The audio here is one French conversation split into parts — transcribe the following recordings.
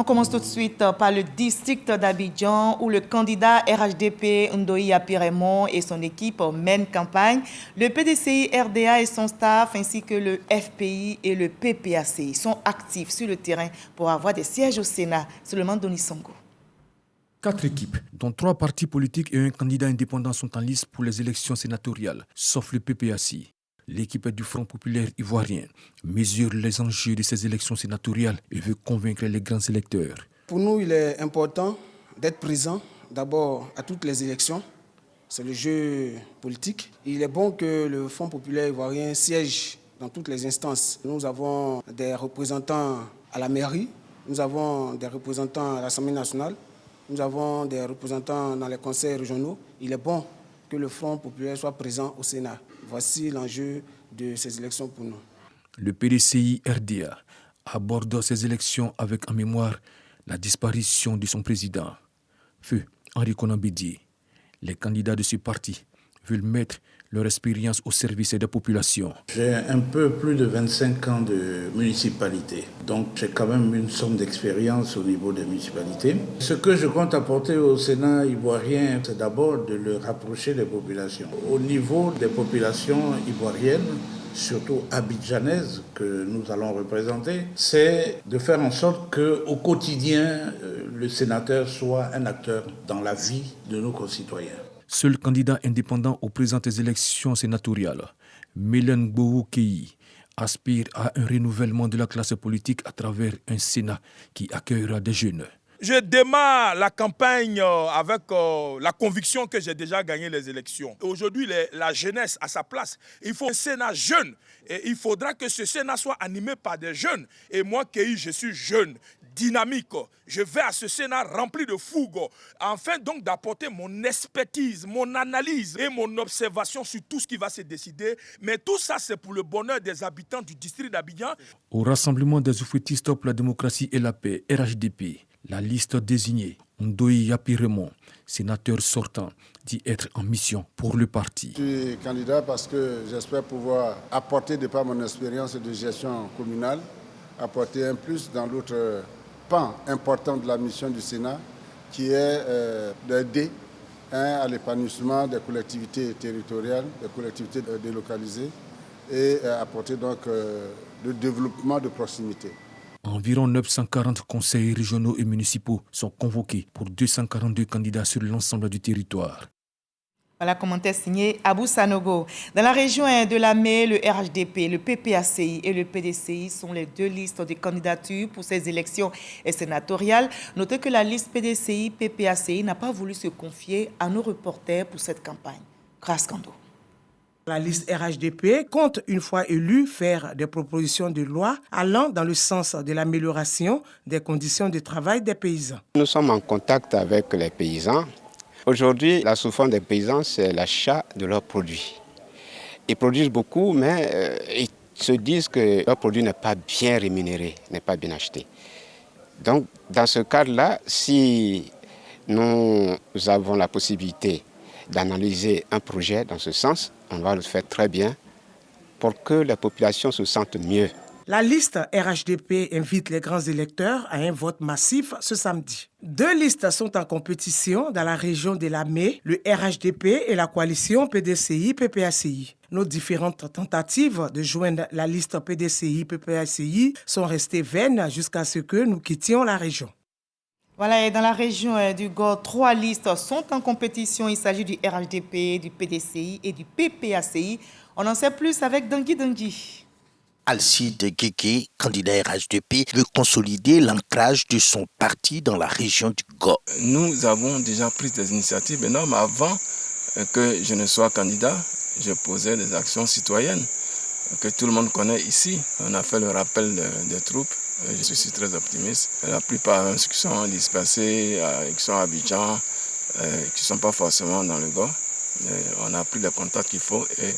On commence tout de suite par le district d'Abidjan où le candidat RHDP Ndoye Apiremon et son équipe mènent campagne. Le PDCI RDA et son staff ainsi que le FPI et le PPACI sont actifs sur le terrain pour avoir des sièges au Sénat, Souleymane Donisongo. 4 équipes, dont 3 partis politiques et un candidat indépendant sont en lice pour les élections sénatoriales, sauf le PPACI. L'équipe du Front populaire ivoirien mesure les enjeux de ces élections sénatoriales et veut convaincre les grands électeurs. Pour nous, il est important d'être présent d'abord à toutes les élections. C'est le jeu politique. Il est bon que le Front populaire ivoirien siège dans toutes les instances. Nous avons des représentants à la mairie, nous avons des représentants à l'Assemblée nationale, nous avons des représentants dans les conseils régionaux. Il est bon que le Front populaire soit présent au Sénat. Voici l'enjeu de ces élections pour nous. Le PDCI RDA aborde ces élections avec en mémoire la disparition de son président, Feu Henri Konan Bédié. Les candidats de ce parti veulent mettre leur expérience au service des populations. J'ai un peu plus de 25 ans de municipalité, donc j'ai quand même une somme d'expérience au niveau des municipalités. Ce que je compte apporter au Sénat ivoirien, c'est d'abord de le rapprocher des populations. Au niveau des populations ivoiriennes, surtout abidjanaises que nous allons représenter, c'est de faire en sorte qu'au quotidien, le sénateur soit un acteur dans la vie de nos concitoyens. Seul candidat indépendant aux présentes élections sénatoriales, Mélène Gbowou-Keyi aspire à un renouvellement de la classe politique à travers un Sénat qui accueillera des jeunes. Je démarre la campagne avec la conviction que j'ai déjà gagné les élections. Aujourd'hui, la jeunesse a sa place. Il faut un Sénat jeune et il faudra que ce Sénat soit animé par des jeunes. Et moi, Keyi, je suis jeune, dynamique. Je vais à ce Sénat rempli de fougue, afin donc d'apporter mon expertise, mon analyse et mon observation sur tout ce qui va se décider. Mais tout ça, c'est pour le bonheur des habitants du district d'Abidjan. Au rassemblement des oufouettistes pour la démocratie et la paix, RHDP, la liste désignée, Ndoye Apiremon, sénateur sortant, dit être en mission pour le parti. Je suis candidat parce que j'espère pouvoir apporter, de par mon expérience de gestion communale, apporter un plus dans l'autre pan important de la mission du Sénat, qui est d'aider à l'épanouissement des collectivités territoriales, des collectivités délocalisées, et apporter donc le développement de proximité. Environ 940 conseils régionaux et municipaux sont convoqués pour 242 candidats sur l'ensemble du territoire. Voilà, commentaire signé Abou Sanogo. Dans la région de Lamé, le RHDP, le PPACI et le PDCI sont les 2 listes de candidatures pour ces élections sénatoriales. Notez que la liste PDCI-PPACI n'a pas voulu se confier à nos reporters pour cette campagne. Grâce Kando. La liste RHDP compte, une fois élue, faire des propositions de loi allant dans le sens de l'amélioration des conditions de travail des paysans. Nous sommes en contact avec les paysans. Aujourd'hui, la souffrance des paysans, c'est l'achat de leurs produits. Ils produisent beaucoup, mais ils se disent que leur produit n'est pas bien rémunéré, n'est pas bien acheté. Donc, dans ce cadre-là, si nous avons la possibilité d'analyser un projet dans ce sens, on va le faire très bien pour que la population se sente mieux. La liste RHDP invite les grands électeurs à un vote massif ce samedi. 2 listes sont en compétition dans la région de Lamé, le RHDP et la coalition PDCI-PPACI. Nos différentes tentatives de joindre la liste PDCI-PPACI sont restées vaines jusqu'à ce que nous quittions la région. Voilà, et dans la région du Gord, 3 listes sont en compétition. Il s'agit du RHDP, du PDCI et du PPACI. On en sait plus avec Dangui Dangui. Alcide Guégué, candidat RHDP, veut consolider l'ancrage de son parti dans la région du Gord. Nous avons déjà pris des initiatives énormes. Avant que je ne sois candidat, je posais des actions citoyennes que tout le monde connaît ici. On a fait le rappel des troupes. Je suis très optimiste. La plupart qui sont dispersés, qui sont à Abidjan, qui ne sont pas forcément dans le Gord. On a pris les contacts qu'il faut et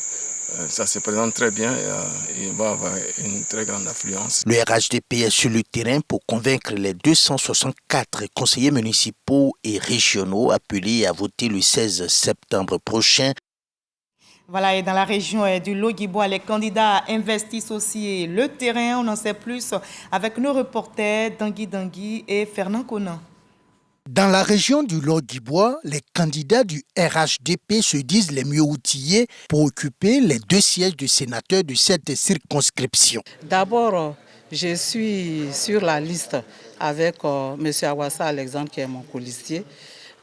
ça se présente très bien et il va avoir une très grande affluence. Le RHDP est sur le terrain pour convaincre les 264 conseillers municipaux et régionaux appelés à voter le 16 septembre prochain. Voilà, et dans la région du Logibwa, les candidats investissent aussi le terrain. On en sait plus avec nos reporters Dangui et Fernand Conan. Dans la région du Logibwa, les candidats du RHDP se disent les mieux outillés pour occuper les 2 sièges de sénateurs de cette circonscription. D'abord, je suis sur la liste avec M. Awassa Alexandre qui est mon colistier.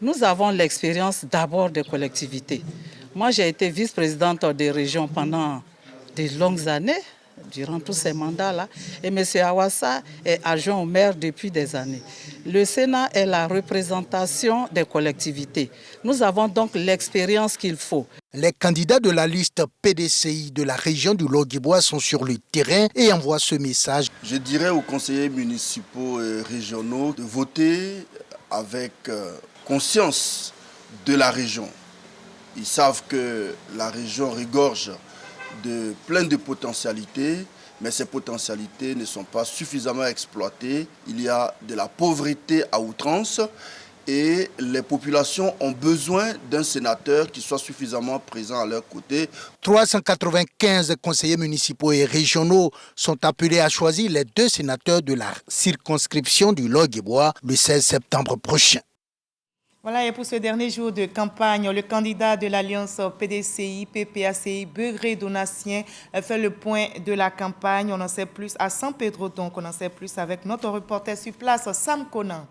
Nous avons l'expérience d'abord des collectivités. Moi, j'ai été vice-présidente des régions pendant de longues années, durant tous ces mandats-là. Et M. Awassa est adjoint au maire depuis des années. Le Sénat est la représentation des collectivités. Nous avons donc l'expérience qu'il faut. Les candidats de la liste PDCI de la région du Logibwa sont sur le terrain et envoient ce message. Je dirais aux conseillers municipaux et régionaux de voter avec conscience de la région. Ils savent que la région regorge de plein de potentialités, mais ces potentialités ne sont pas suffisamment exploitées. Il y a de la pauvreté à outrance et les populations ont besoin d'un sénateur qui soit suffisamment présent à leur côté. 395 conseillers municipaux et régionaux sont appelés à choisir les 2 sénateurs de la circonscription du Logibwa le 16 septembre prochain. Voilà, et pour ce dernier jour de campagne, le candidat de l'Alliance PDCI, PPACI, Begré Donatien, fait le point de la campagne. On en sait plus à San Pedro, donc on en sait plus avec notre reporter sur place, Sam Conan.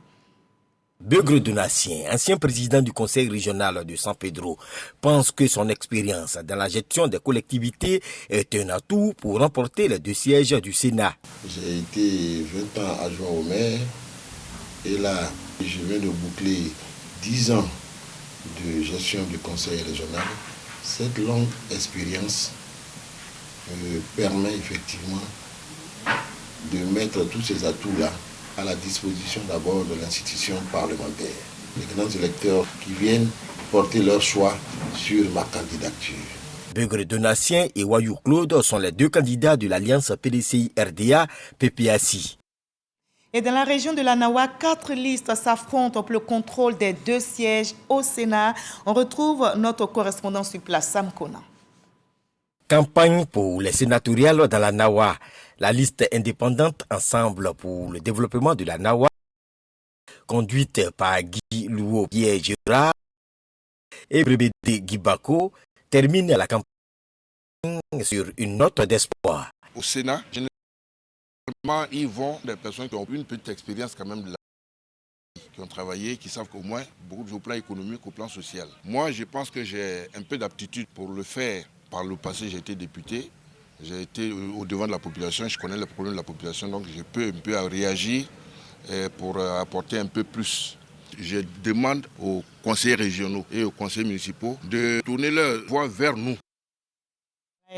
Begré Donatien, ancien président du conseil régional de San Pedro, pense que son expérience dans la gestion des collectivités est un atout pour remporter les 2 sièges du Sénat. J'ai été 20 ans adjoint au maire et là, je viens de boucler 10 ans de gestion du conseil régional. Cette longue expérience me permet effectivement de mettre tous ces atouts-là à la disposition d'abord de l'institution parlementaire. Les grands électeurs qui viennent porter leur choix sur ma candidature. Begré Donatien et Wayou Claude sont les 2 candidats de l'Alliance PDCI-RDA-PPACI. Et dans la région de la Nawa, 4 listes s'affrontent pour le contrôle des 2 sièges au Sénat. On retrouve notre correspondant sur place, Sam Conan. Campagne pour les sénatoriales dans la Nawa. La liste indépendante Ensemble pour le développement de la Nawa, conduite par Guy Louo Pierre Gérard et Brébédé Gibako, termine la campagne sur une note d'espoir. Au Sénat, généralement, ils vont des personnes qui ont une petite expérience quand même de la qui ont travaillé, qui savent qu'au moins beaucoup au plan économique, au plan social. Moi, je pense que j'ai un peu d'aptitude pour le faire. Par le passé, j'ai été député, j'ai été au devant de la population, je connais les problèmes de la population, donc je peux un peu réagir pour apporter un peu plus. Je demande aux conseillers régionaux et aux conseillers municipaux de tourner leur voix vers nous.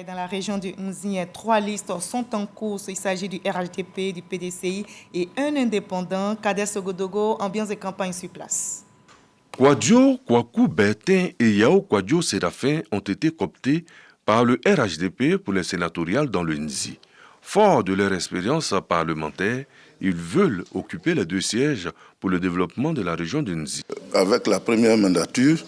Dans la région du Nzin, 3 listes sont en course. Il s'agit du RHDP, du PDCI et un indépendant, Kader Sogodogo, ambiance de campagne sur place. Kwadjo, Kwaku Bertin et Yao Kwadjo Séraphin ont été cooptés par le RHDP pour les sénatoriales dans le Nzi. Forts de leur expérience parlementaire, ils veulent occuper les 2 sièges pour le développement de la région du Nzi. Avec la première mandature,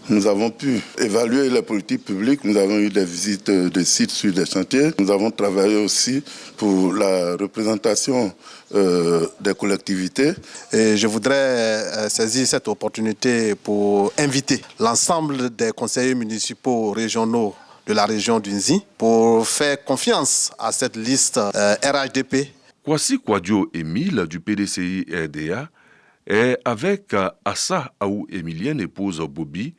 nous avons pu évaluer les politiques publiques, nous avons eu des visites de sites sur des chantiers. Nous avons travaillé aussi pour la représentation des collectivités. Et je voudrais saisir cette opportunité pour inviter l'ensemble des conseillers municipaux régionaux de la région du Nzi pour faire confiance à cette liste RHDP. Kwasi Kwadjo Émile du PDCI RDA est avec Assa Aou Emilienne, épouse Bobby,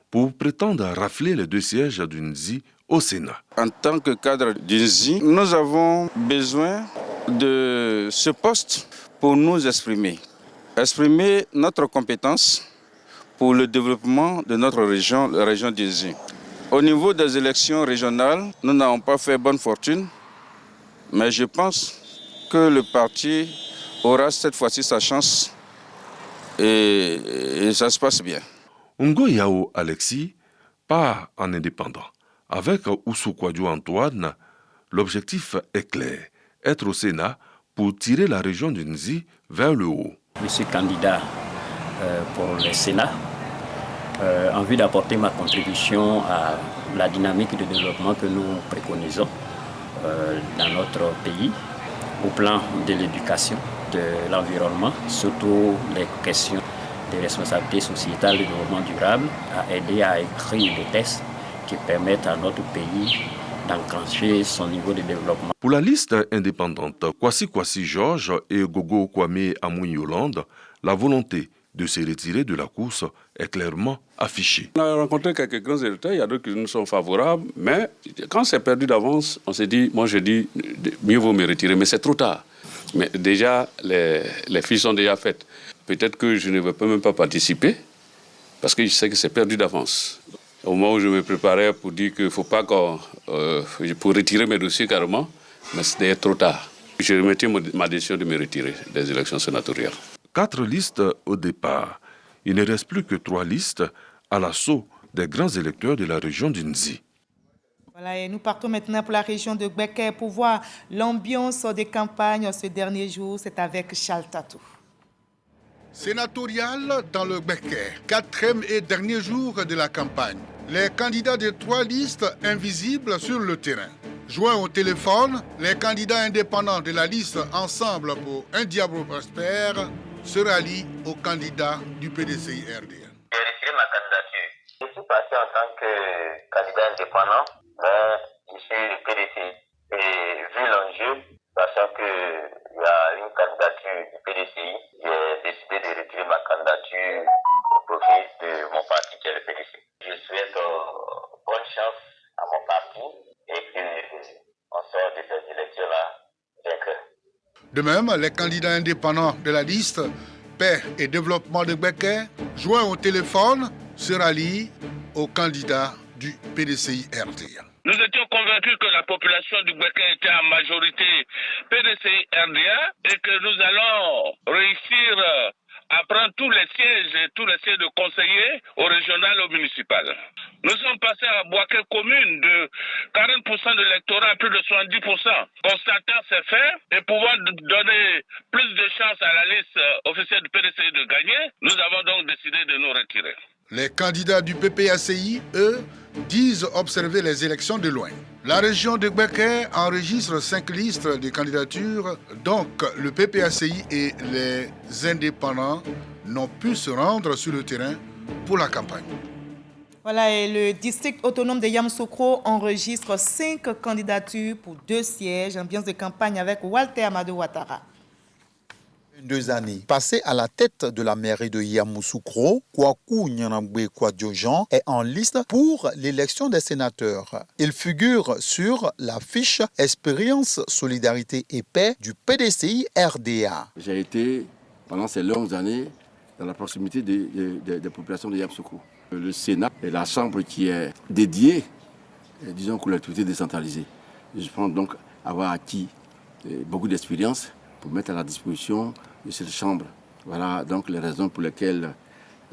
pour prétendre rafler les 2 sièges du Nzi au Sénat. En tant que cadre du Nzi, nous avons besoin de ce poste pour nous exprimer. Exprimer notre compétence pour le développement de notre région, la région du Nzi. Au niveau des élections régionales, nous n'avons pas fait bonne fortune, mais je pense que le parti aura cette fois-ci sa chance et ça se passe bien. Ngo Yao Alexis part en indépendant. Avec Oussou Kwadjo Antoine, l'objectif est clair, être au Sénat pour tirer la région du Nzi vers le haut. Je suis candidat pour le Sénat en vue d'apporter ma contribution à la dynamique de développement que nous préconisons dans notre pays, au plan de l'éducation, de l'environnement, surtout les questions de responsabilité sociétale et de développement durable, à aider à écrire des textes qui permettent à notre pays d'enclencher son niveau de développement. Pour la liste indépendante, Kwasi Georges et Gogo Kwame Amoui Yolande, la volonté de se retirer de la course est clairement affichée. On a rencontré quelques grands électeurs, il y a d'autres qui nous sont favorables, mais quand c'est perdu d'avance, on s'est dit, moi je dis, mieux vaut me retirer, mais c'est trop tard. Mais déjà, les fiches sont déjà faites. Peut-être que je ne vais même pas participer, parce que je sais que c'est perdu d'avance. Au moment où je me préparais pour dire qu'il ne faut pas pour retirer mes dossiers carrément, mais c'était trop tard. J'ai remetté ma décision de me retirer des élections sénatoriales. 4 listes au départ. Il ne reste plus que 3 listes à l'assaut des grands électeurs de la région d'Inzi. Voilà, et nous partons maintenant pour la région de Gbeke pour voir l'ambiance des campagnes ce dernier jour. C'est avec Charles Tatou. Sénatorial dans le Gbeke, 4e et dernier jour de la campagne. Les candidats des 3 listes invisibles sur le terrain. Joints au téléphone, les candidats indépendants de la liste Ensemble pour un Diable prospère se rallient aux candidats du PDCI RDA. J'ai retiré ma candidature. Je suis passé en tant que candidat indépendant, mais je suis du PDCI. Et vu l'enjeu, sachant qu'il y a une candidature du PDCI, j'ai décidé de retirer ma candidature au profit de mon parti qui est le PDCI. Je souhaite bonne chance à mon parti et qu'on sort de ces élections-là vainqueurs. De même, les candidats indépendants de la liste Paix et Développement de Gbeke, joints au téléphone, se rallient aux candidats du PDCI RDA. Nous étions convaincus que la population du Gbeke était en majorité PDCI RDA et que nous allons réussir à prendre tous les sièges de conseillers au régional et au municipal. Nous sommes passés à Boaké commune de 40% de l'électorat à plus de 70%. Constatant ces faits et pouvant donner plus de chance à la liste officielle du PDCI de gagner, nous avons donc décidé de nous retirer. Les candidats du PPACI, eux, disent observer les élections de loin. La région de Gbeke enregistre 5 listes de candidatures, donc le PPACI et les indépendants n'ont pu se rendre sur le terrain pour la campagne. Voilà, et le district autonome de Yamoussoukro enregistre 5 candidatures pour 2 sièges. Ambiance de campagne avec Walter Amadou Ouattara. 2 années passées à la tête de la mairie de Yamoussoukro, Kwaku Nyanambwe Kwadjojan est en liste pour l'élection des sénateurs. Il figure sur la fiche Expérience, Solidarité et Paix du PDCI RDA. J'ai été, pendant ces longues années, dans la proximité des populations de Yamoussoukro. Le Sénat est la chambre qui est dédiée, disons, aux collectivités décentralisées. Je pense donc avoir acquis beaucoup d'expérience pour mettre à la disposition de cette chambre. Voilà donc les raisons pour lesquelles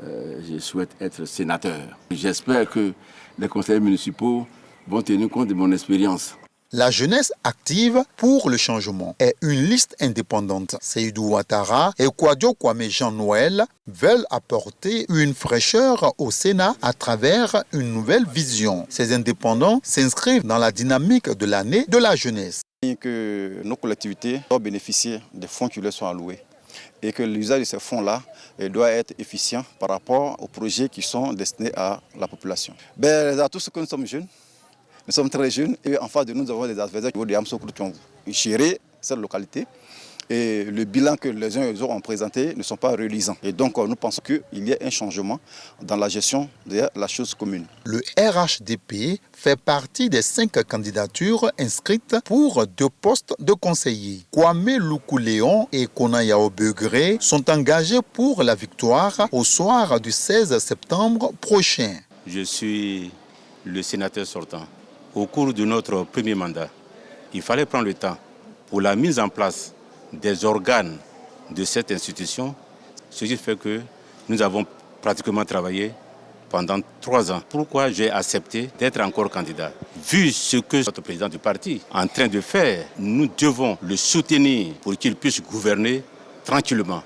je souhaite être sénateur. J'espère que les conseillers municipaux vont tenir compte de mon expérience. La jeunesse active pour le changement est une liste indépendante. Seydou Ouattara et Kwadjo Kwame Jean-Noël veulent apporter une fraîcheur au Sénat à travers une nouvelle vision. Ces indépendants s'inscrivent dans la dynamique de l'année de la jeunesse. Que nos collectivités doivent bénéficier des fonds qui leur sont alloués et que l'usage de ces fonds-là doit être efficient par rapport aux projets qui sont destinés à la population. À tous ceux que nous sommes jeunes, nous sommes très jeunes et en face de nous, nous avons des adversaires qui ont géré cette localité. Et le bilan que les uns et les autres ont présenté ne sont pas relisants. Et donc nous pensons qu'il y a un changement dans la gestion de la chose commune. Le RHDP fait partie des 5 candidatures inscrites pour 2 postes de conseillers. Kwame Loukou-Léon et Konayao Begré sont engagés pour la victoire au soir du 16 septembre prochain. Je suis le sénateur sortant. Au cours de notre premier mandat, il fallait prendre le temps pour la mise en place des organes de cette institution, ce qui fait que nous avons pratiquement travaillé pendant 3 ans. Pourquoi j'ai accepté d'être encore candidat? Vu ce que notre président du parti est en train de faire, nous devons le soutenir pour qu'il puisse gouverner tranquillement.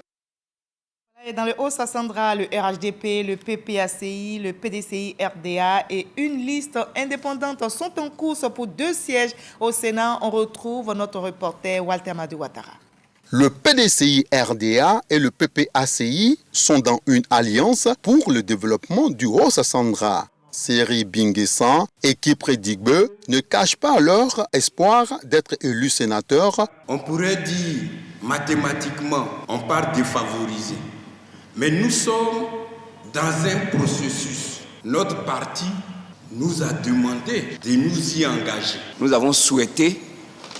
Et dans le Haut-Sassandra, le RHDP, le PPACI, le PDCI RDA et une liste indépendante sont en course pour 2 sièges au Sénat. On retrouve notre reporter Walter Madou Ouattara. Le PDCI RDA et le PPACI sont dans une alliance pour le développement du Haut-Sassandra. Seri Binguessan et Kipre Digbe ne cachent pas leur espoir d'être élus sénateurs. On pourrait dire mathématiquement, on part défavorisé. Mais nous sommes dans un processus. Notre parti nous a demandé de nous y engager. Nous avons souhaité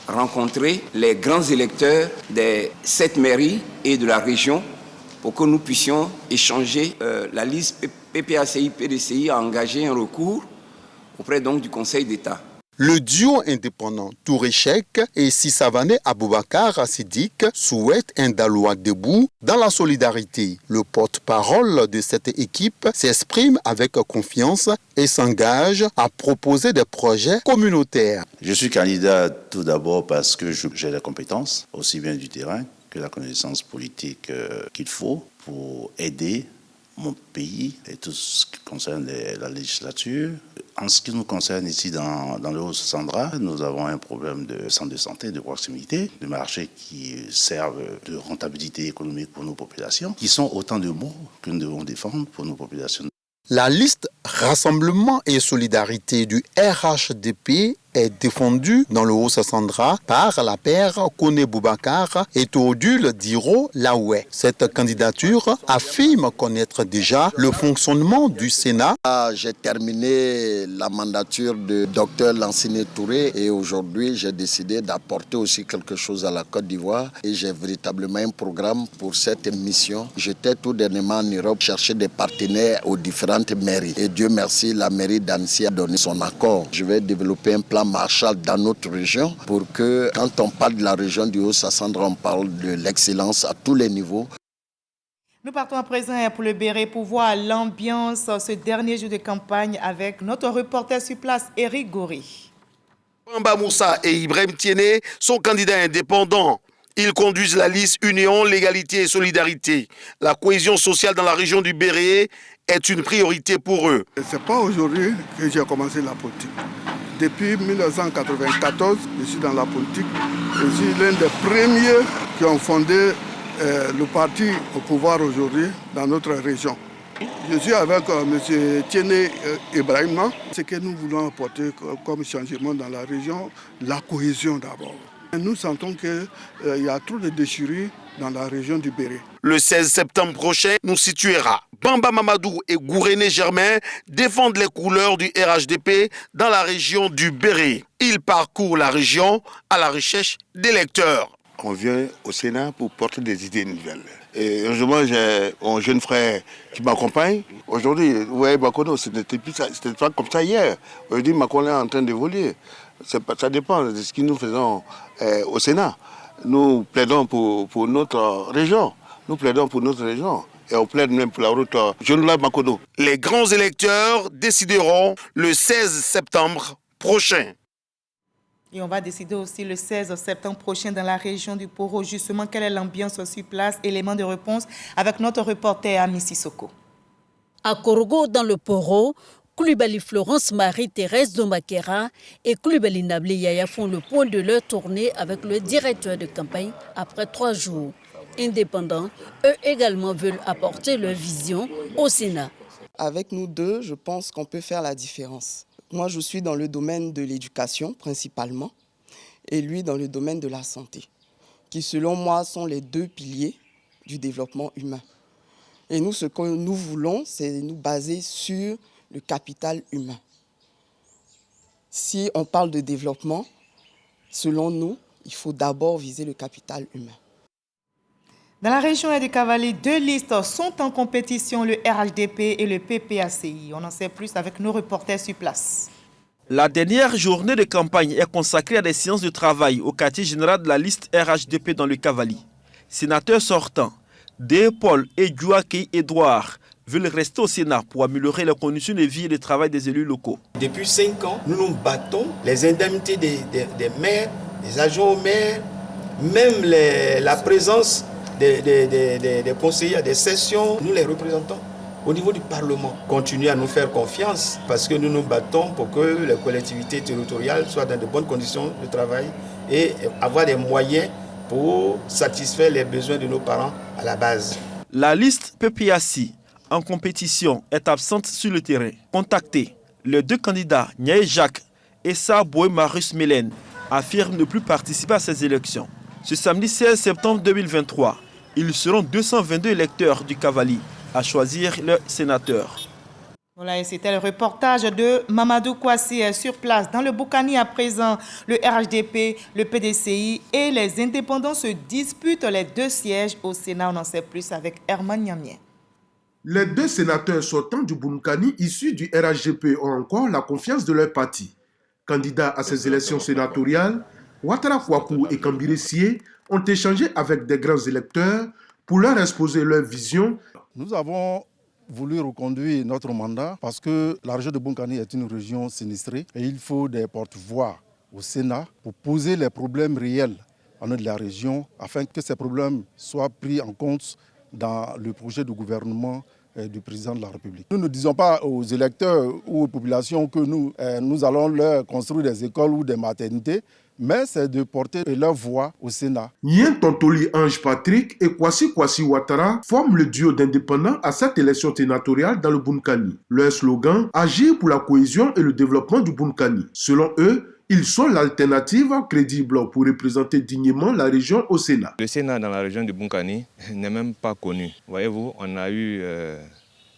rencontrer les grands électeurs des 7 mairies et de la région pour que nous puissions échanger. La liste PPACI-PDCI a engagé un recours auprès donc du Conseil d'État. Le duo indépendant Touré Cheikh et Sissavané Aboubakar Siddiq souhaitent un Daloa debout dans la solidarité. Le porte-parole de cette équipe s'exprime avec confiance et s'engage à proposer des projets communautaires. Je suis candidat tout d'abord parce que j'ai la compétence, aussi bien du terrain que la connaissance politique qu'il faut pour aider mon pays et tout ce qui concerne la législature. En ce qui nous concerne ici dans le Haut-Sassandra, nous avons un problème de centre de santé, de proximité, de marchés qui servent de rentabilité économique pour nos populations, qui sont autant de mots que nous devons défendre pour nos populations. La liste Rassemblement et Solidarité du RHDP est défendue dans le Haut-Sassandra par la paire Kone Boubacar et Théodule Diro Laoué. Cette candidature affirme connaître déjà le fonctionnement du Sénat. J'ai terminé la mandature de Dr Lansine Touré et aujourd'hui j'ai décidé d'apporter aussi quelque chose à la Côte d'Ivoire et j'ai véritablement un programme pour cette mission. J'étais tout dernièrement en Europe chercher des partenaires aux différentes mairies et Dieu merci, la mairie d'Annecy a donné son accord. Je vais développer un plan Marshall dans notre région pour que quand on parle de la région du Haut-Sassandra, on parle de l'excellence à tous les niveaux. Nous partons à présent pour le Béret pour voir l'ambiance ce dernier jour de campagne avec notre reporter sur place, Eric Gori. Bamba Moussa et Ibrahim Tiéné sont candidats indépendants. Ils conduisent la liste Union, Légalité et Solidarité. La cohésion sociale dans la région du Béret est une priorité pour eux. Ce n'est pas aujourd'hui que j'ai commencé la politique. Depuis 1994, je suis dans la politique. Je suis l'un des premiers qui ont fondé le parti au pouvoir aujourd'hui dans notre région. Je suis avec M. Tiéné Ibrahim. Ce que nous voulons apporter comme changement dans la région, la cohésion d'abord. Nous sentons qu'il y a trop de déchirures dans la région du Béret. Le 16 septembre prochain, nous situera. Bamba Mamadou et Gouréné Germain défendent les couleurs du RHDP dans la région du Béret. Ils parcourent la région à la recherche d'électeurs. On vient au Sénat pour porter des idées nouvelles. Et heureusement, j'ai un jeune frère qui m'accompagne. Aujourd'hui, vous voyez, Makono, c'était pas comme ça hier. Aujourd'hui, Makono est en train d'évoluer. Ça dépend de ce que nous faisons au Sénat. Nous plaidons pour notre région. Nous plaidons pour notre région. Et on plaide même pour la route Jeune-Makono. Les grands électeurs décideront le 16 septembre prochain. Et on va décider aussi le 16 septembre prochain dans la région du Poro. Justement, quelle est l'ambiance sur place? Élément de réponse avec notre reporter Ami Sissoko. À Korogo, dans le Poro, Koulibaly Florence Marie-Thérèse Domakera et Koulibaly Nablé Yaya font le point de leur tournée avec le directeur de campagne après 3 jours. Indépendants, eux également veulent apporter leur vision au Sénat. Avec nous deux, je pense qu'on peut faire la différence. Moi, je suis dans le domaine de l'éducation principalement et lui dans le domaine de la santé, qui selon moi sont les 2 piliers du développement humain. Et nous, ce que nous voulons, c'est nous baser sur le capital humain. Si on parle de développement, selon nous, il faut d'abord viser le capital humain. Dans la région du Cavalier, 2 listes sont en compétition, le RHDP et le PPACI. On en sait plus avec nos reporters sur place. La dernière journée de campagne est consacrée à des séances de travail au quartier général de la liste RHDP dans le Cavalier. Sénateurs sortants, Paul et Djouaki Edouard veulent rester au Sénat pour améliorer les conditions de vie et de travail des élus locaux. Depuis 5 ans, nous nous battons les indemnités des maires, des adjoints aux maires, même la présence des conseillers, des sessions, nous les représentons. Au niveau du Parlement, continuez à nous faire confiance parce que nous nous battons pour que les collectivités territoriales soient dans de bonnes conditions de travail et avoir des moyens pour satisfaire les besoins de nos parents à la base. La liste PPACI en compétition est absente sur le terrain. Contactés, les deux candidats, Niaye Jacques et Saboué Marius Mélène, affirment ne plus participer à ces élections. Ce samedi 16 septembre 2023, ils seront 222 électeurs du Cavali à choisir leur sénateur. Voilà, et c'était le reportage de Mamadou Kouassi sur place. Dans le Boukani, à présent, le RHDP, le PDCI et les indépendants se disputent les 2 sièges au Sénat. On en sait plus avec Herman Niamien. Les 2 sénateurs sortants du Boukani issus du RHDP ont encore la confiance de leur parti. Candidats à ces élections sénatoriales, Ouattara Kouakou et Kambiré Sié ont échangé avec des grands électeurs pour leur exposer leur vision. Nous avons voulu reconduire notre mandat parce que la région de Boukani est une région sinistrée et il faut des porte-voix au Sénat pour poser les problèmes réels en de la région afin que ces problèmes soient pris en compte dans le projet de gouvernement du président de la République. Nous ne disons pas aux électeurs ou aux populations que nous allons leur construire des écoles ou des maternités, mais c'est de porter leur voix au Sénat. Nien Tontoli Ange Patrick et Kwasi Ouattara forment le duo d'indépendants à cette élection sénatoriale dans le Boukani. Leur slogan « Agir pour la cohésion et le développement du Boukani ». Selon eux, ils sont l'alternative crédible pour représenter dignement la région au Sénat. Le Sénat dans la région du Boukani n'est même pas connu. Voyez-vous, on a eu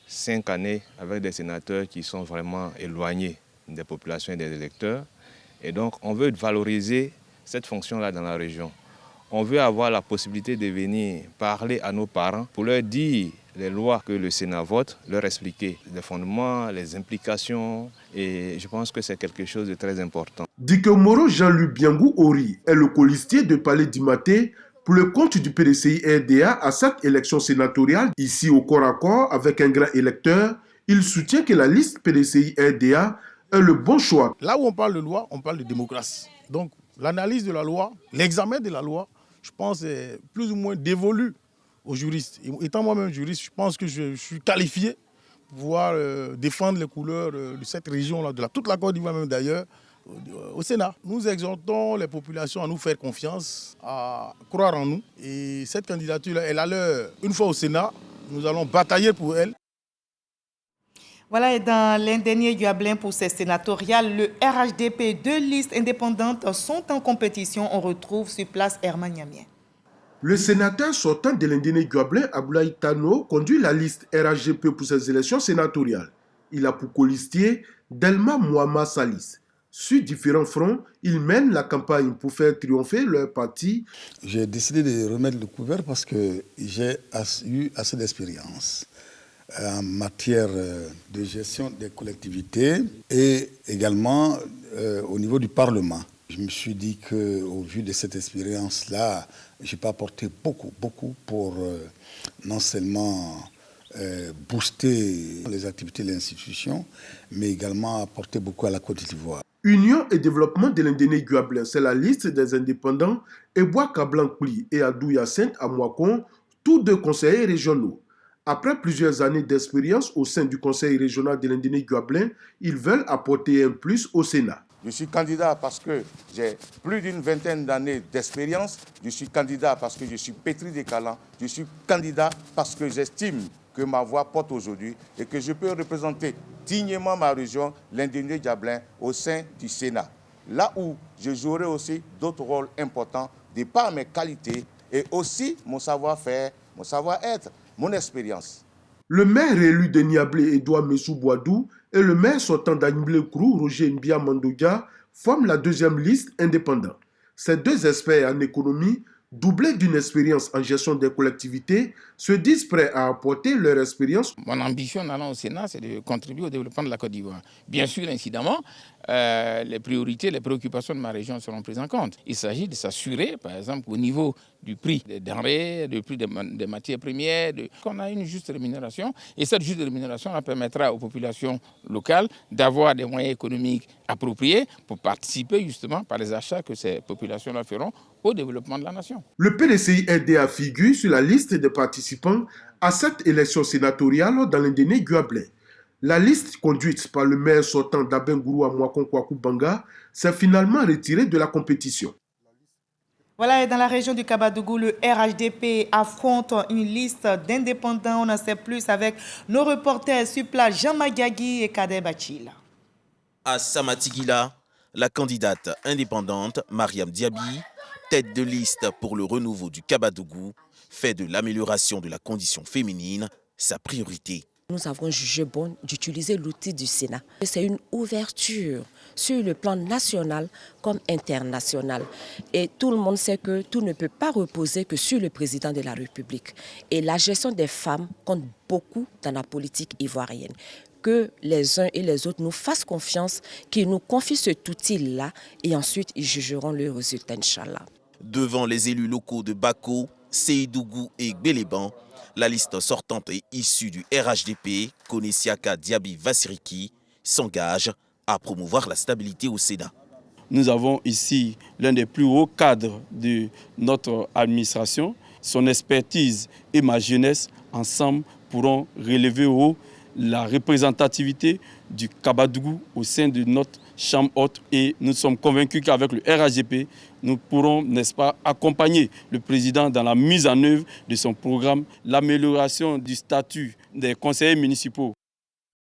5 années avec des sénateurs qui sont vraiment éloignés des populations et des électeurs. Et donc, on veut valoriser cette fonction-là dans la région. On veut avoir la possibilité de venir parler à nos parents pour leur dire les lois que le Sénat vote, leur expliquer les fondements, les implications. Et je pense que c'est quelque chose de très important. Dikemoro Jean-Luc Biangou Ori est le colistier de Palais Dimaté pour le compte du PDCI RDA à cette élection sénatoriale. Ici, au corps à corps avec un grand électeur, il soutient que la liste PDCI RDA est le bon choix. Là où on parle de loi, on parle de démocratie. Donc l'analyse de la loi, l'examen de la loi, je pense est plus ou moins dévolu aux juristes. Et étant moi-même juriste, je pense que je suis qualifié pour pouvoir défendre les couleurs de cette région-là, de toute la Côte d'Ivoire même d'ailleurs, au Sénat. Nous exhortons les populations à nous faire confiance, à croire en nous. Et cette candidature-là, elle a l'heure. Une fois au Sénat, nous allons batailler pour elle. Voilà, et dans l'indénié Guablin pour ces sénatoriales, le RHDP, 2 listes indépendantes sont en compétition. On retrouve sur place Herman Niamien. Le sénateur sortant de l'indénié Guablin, Aboulaye Tano, conduit la liste RHDP pour ces élections sénatoriales. Il a pour colistier Delma Mouama Salis. Sur différents fronts, ils mènent la campagne pour faire triompher leur parti. J'ai décidé de remettre le couvert parce que j'ai eu assez d'expérience en matière de gestion des collectivités et également au niveau du Parlement. Je me suis dit qu'au vu de cette expérience-là, je peux apporter beaucoup pour non seulement booster les activités de l'institution, mais également apporter beaucoup à la Côte d'Ivoire. Union et développement de l'indénié Guablin, c'est la liste des indépendants, Eboua Kablan-Kli et Adou Yacine Amouakon, tous 2 conseillers régionaux. Après plusieurs années d'expérience au sein du conseil régional de l'indénié Guablin, ils veulent apporter un plus au Sénat. Je suis candidat parce que j'ai plus d'une vingtaine d'années d'expérience. Je suis candidat parce que je suis pétri de talent. Je suis candidat parce que j'estime que ma voix porte aujourd'hui et que je peux représenter dignement ma région, l'indénié Guablin, au sein du Sénat. Là où je jouerai aussi d'autres rôles importants de par mes qualités et aussi mon savoir-faire, mon savoir-être, mon expérience. Le maire élu de Niablé, Edouard Messou Boadou, et le maire sortant d'Aniblé-Krou, Roger Mbia Mandoga, forment la 2e liste indépendante. Ces 2 experts en économie, doublés d'une expérience en gestion des collectivités, se disent prêts à apporter leur expérience. Mon ambition en allant au Sénat, c'est de contribuer au développement de la Côte d'Ivoire. Bien sûr, incidemment, les priorités, les préoccupations de ma région seront prises en compte. Il s'agit de s'assurer, par exemple, au niveau du prix des denrées, du prix des matières premières, qu'on a une juste rémunération. Et cette juste rémunération permettra aux populations locales d'avoir des moyens économiques approprié pour participer justement par les achats que ces populations-là feront au développement de la nation. Le PDCI-RDA figure sur la liste des participants à cette élection sénatoriale dans l'Indéné Guablé. La liste conduite par le maire sortant d'Abengourou Amouakon Kwaku Banga s'est finalement retirée de la compétition. Voilà, et dans la région du Kabadougou, le RHDP affronte une liste d'indépendants. On en sait plus avec nos reporters sur place, Jean Magagui et Kader Bachil. À Samatigila, la candidate indépendante Mariam Diaby, tête de liste pour le renouveau du Kabadougou, fait de l'amélioration de la condition féminine sa priorité. Nous avons jugé bon d'utiliser l'outil du Sénat. C'est une ouverture sur le plan national comme international. Et tout le monde sait que tout ne peut pas reposer que sur le président de la République. Et la gestion des femmes compte beaucoup dans la politique ivoirienne. Que les uns et les autres nous fassent confiance, qu'ils nous confient cet outil-là et ensuite ils jugeront le résultat, Inch'Allah. Devant les élus locaux de Bako, Séidougou et Gbéléban, la liste sortante et issue du RHDP, Konesiaka Diaby Vassiriki, s'engage à promouvoir la stabilité au Sénat. Nous avons ici l'un des plus hauts cadres de notre administration. Son expertise et ma jeunesse, ensemble, pourront relever haut la représentativité du Kabadougou au sein de notre chambre haute. Et nous sommes convaincus qu'avec le RHDP, nous pourrons, n'est-ce pas, accompagner le président dans la mise en œuvre de son programme, l'amélioration du statut des conseillers municipaux.